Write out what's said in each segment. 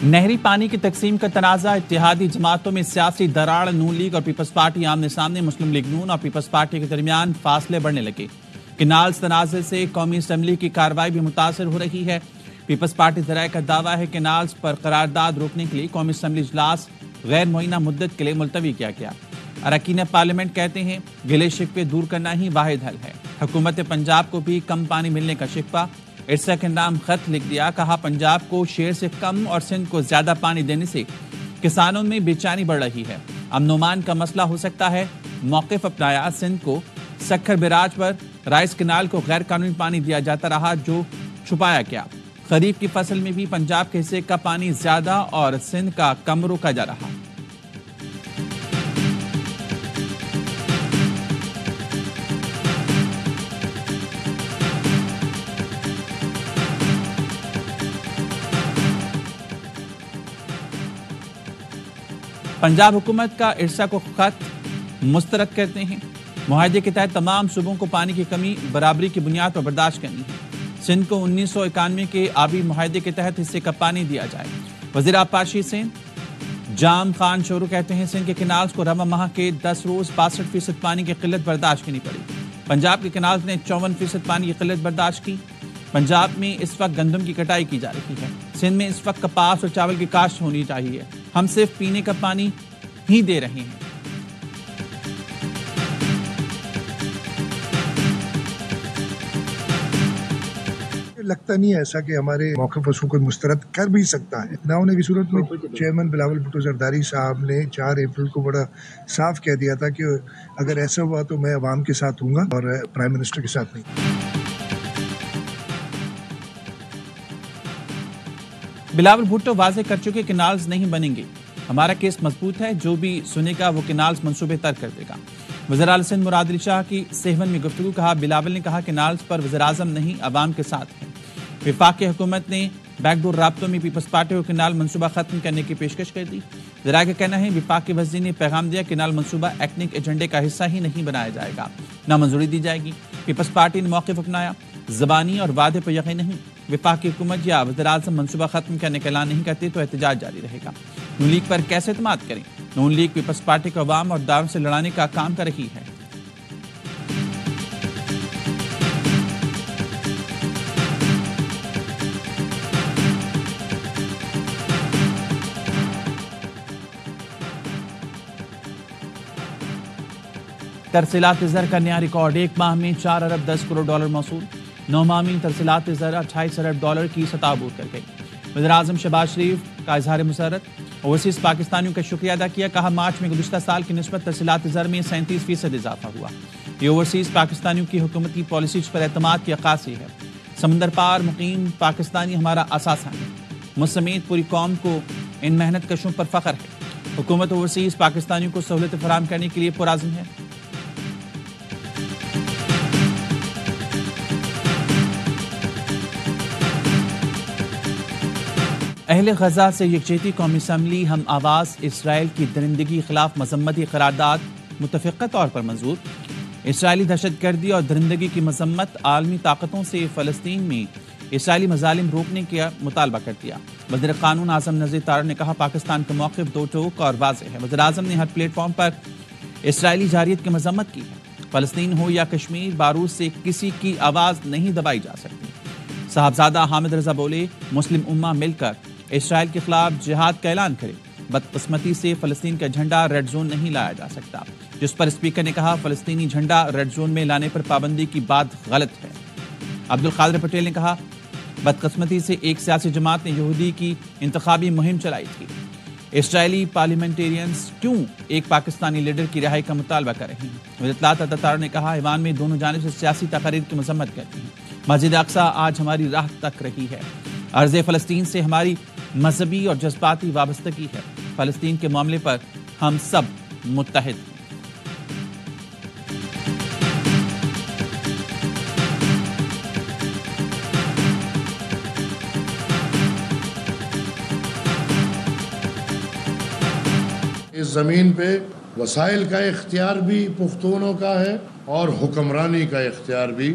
نہری پانی کی تقسیم کا تنازع، اتحادی جماعتوں میں سیاسی دراڑ، نون لیگ اور پیپلز پارٹی آمنے سامنے، مسلم لیگ نون اور پیپلز پارٹی کے درمیان فاصلے بڑھنے لگے۔ کینالز تنازع سے قومی اسمبلی کی کارروائی بھی متاثر ہو رہی ہے۔ پیپلز پارٹی ذرائع کا دعویٰ ہے کہ کینالز پر قرارداد روکنے کے لیے قومی اسمبلی اجلاس غیر معینہ مدت کے لیے ملتوی کیا گیا۔ اراکین پارلیمنٹ کہتے ہیں گلے شکوے دور کرنا ہی واحد حل ہے۔ حکومت پنجاب کو بھی کم پانی ملنے کا شکوہ، ارسا کے نام خط لکھ دیا، کہا پنجاب کو شیر سے کم اور سندھ کو زیادہ پانی دینے سے کسانوں میں بے چینی بڑھ رہی ہے۔ امن و امان کا مسئلہ ہو سکتا ہے، موقف اپنایا۔ سندھ کو سکھر بیراج پر رائس کینال کو غیر قانونی پانی دیا جاتا رہا جو چھپایا گیا۔ خریف کی فصل میں بھی پنجاب کے حصے کا پانی زیادہ اور سندھ کا کم روکا جا رہا۔ پنجاب حکومت کا ارسا کو خط مسترد کرتے ہیں۔ معاہدے کے تحت تمام صوبوں کو پانی کی کمی برابری کی بنیاد پر برداشت کرنی ہے۔ سندھ کو 1991 کے آبی معاہدے کے تحت حصے کا پانی دیا جائے۔ وزیر آبپاشی سندھ جام خان شورو کہتے ہیں سندھ کے کینالز کو رواں ماہ کے 10 روز 62% پانی کی قلت برداشت کرنی پڑی۔ پنجاب کے کینالز نے 54% پانی کی قلت برداشت کی۔ پنجاب میں اس وقت گندم کی کٹائی کی جا رہی ہے۔ سندھ میں اس وقت کپاس اور چاول کی کاشت ہونی چاہیے۔ ہم صرف پینے کا پانی ہی دے رہے ہیں۔ لگتا نہیں ہے ایسا کہ ہمارے موقف کو کوئی مسترد کر بھی سکتا ہے۔ نہ ہونے کی صورت میں چیئرمین بلاول بھٹو زرداری صاحب نے 4 اپریل کو بڑا صاف کہہ دیا تھا کہ اگر ایسا ہوا تو میں عوام کے ساتھ ہوں گا اور پرائم منسٹر کے ساتھ نہیں۔ بلاول بھٹو واضح کر چکے کینالز نہیں بنیں گے، ہمارا کیس مضبوط ہے، جو بھی سنے گا وہ کینالز منصوبے تر کر دے گا۔ وزیر اعلی سندھ مراد علی شاہ کی سیون میں گفتگو، کہا بلاول نے کہا کینالز پر وزیر اعظم نہیں عوام کے ساتھ ہے۔ وفاق کی حکومت نے بیک ڈور رابطوں میں پیپلز پارٹی کو کینال منصوبہ ختم کرنے کی پیشکش کر دی۔ ذرائع کا کہنا ہے وفاق کے وزیر نے پیغام دیا کینال منصوبہ ایکنک ایجنڈے کا حصہ ہی نہیں بنایا جائے گا، نہ منظوری دی جائے گی۔ پیپلز پارٹی نے موقف اپنایا، زبانی اور وعدے پر یقین نہیں۔ وفاق کی حکومت یا وزیر اعظم منصوبہ ختم کرنے کا اعلان نہیں کرتے تو احتجاج جاری رہے گا۔ نون لیگ پر کیسے اعتماد کریں؟ نون لیگ پیپلز پارٹی کو عوام اور داروں سے لڑانے کا کام کر رہی ہے۔ ترسیلات زر کا نیا ریکارڈ، ایک ماہ میں 4 ارب 10 کروڑ ڈالر موصول۔ 9 ماہ میں ترسیلات زر 28 ارب ڈالر کی سطح عبور کر گئی۔ وزیر اعظم شہباز شریف کا اظہار مسرت، اوورسیز پاکستانیوں کا شکریہ ادا کیا، کہا مارچ میں گزشتہ سال کی نسبت ترسیلات زر میں 37% اضافہ ہوا۔ یہ اوورسیز پاکستانیوں کی حکومتی پالیسیز پر اعتماد کی عکاسی ہے۔ سمندر پار مقیم پاکستانی ہمارا اثاثہ ہے، مجھ سمیت پوری قوم کو ان محنت کشوں پر فخر ہے۔ حکومت اوورسیز پاکستانیوں کو سہولتیں فراہم کرنے کے لیے پرعزم ہے۔ اہل غزہ سے یکجہتی، قومی اسمبلی ہم آواز اسرائیل کی درندگی خلاف مذمتی قرارداد متفقہ طور پر منظور۔ اسرائیلی دہشت گردی اور درندگی کی مذمت، عالمی طاقتوں سے فلسطین میں اسرائیلی مظالم روکنے کا مطالبہ کر دیا۔ وزیر قانون اعظم نذیر طارق نے کہا پاکستان کا موقف دو ٹوک اور واضح ہے۔ وزیر اعظم نے ہر پلیٹ فارم پر اسرائیلی جارحیت کی مذمت کی ہے۔ فلسطین ہو یا کشمیر، بارود سے کسی کی آواز نہیں دبائی جا سکتی۔ صاحبزادہ حامد رضا بولے مسلم امہ مل کر اسرائیل کے خلاف جہاد کا اعلان کرے۔ بدقسمتی سے فلسطین کا جھنڈا ریڈ زون نہیں لایا جا سکتا، جس پر اسپیکر نے کہا فلسطینی جھنڈا ریڈ زون میں لانے پر پابندی کی بات غلط ہے۔ عبدالقادر پٹیل نے کہا بدقسمتی سے ایک سیاسی جماعت نے یہودی کی انتخابی مہم چلائی تھی۔ اسرائیلی پارلیمنٹیرینز کیوں ایک پاکستانی لیڈر کی رہائی کا مطالبہ کر رہے ہیں؟ وزیر اطلاعات عطا نے کہا ایوان میں دونوں جانب سے سیاسی تقاریر کی مذمت کرتی ہیں۔ مسجد اقصی آج ہماری راہ تک رہی ہے۔ عرض فلسطین سے ہماری مذہبی اور جذباتی وابستگی ہے۔ فلسطین کے معاملے پر ہم سب متحد ہیں۔ اس زمین پہ وسائل کا اختیار بھی پختونوں کا ہے اور حکمرانی کا اختیار بھی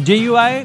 JUI,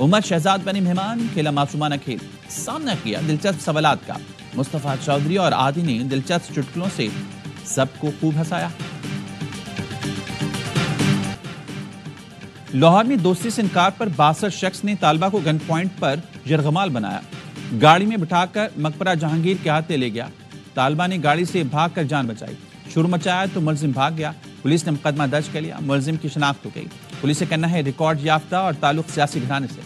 عمر شہزاد بنی مہمان، کھیلا معصومانہ کھیل، سامنا کیا دلچسپ سوالات کا۔ مصطفیٰ چودھری اور عادی نے دلچسپ چٹکلوں سے سب کو خوب ہنسایا۔ لاہور میں دوستی سے انکار پر 62 شخص نے طالبہ کو گن پوائنٹ پر یرغمال بنایا، گاڑی میں بٹھا کر مقبرہ جہانگیر کے ہاتھ لے گیا۔ طالبہ نے گاڑی سے بھاگ کر جان بچائی، شور مچایا تو ملزم بھاگ گیا۔ پولیس نے مقدمہ درج کر لیا، ملزم کی شناخت ہو گئی۔ پولیس کا کہنا ہے ریکارڈ یافتہ اور تعلق سیاسی گھرانے سے۔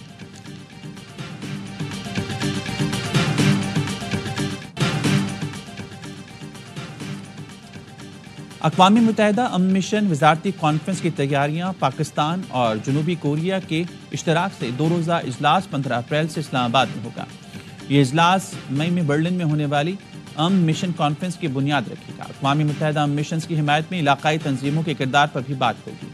اقوام متحدہ امن مشن وزارتی کانفرنس کی تیاریاں، پاکستان اور جنوبی کوریا کے اشتراک سے 2 روزہ اجلاس 15 اپریل سے اسلام آباد میں ہوگا۔ یہ اجلاس مئی میں برلن میں ہونے والی امن مشن کانفرنس کی بنیاد رکھے گا۔ اقوام متحدہ امن مشنز کی حمایت میں علاقائی تنظیموں کے کردار پر بھی بات ہوگی۔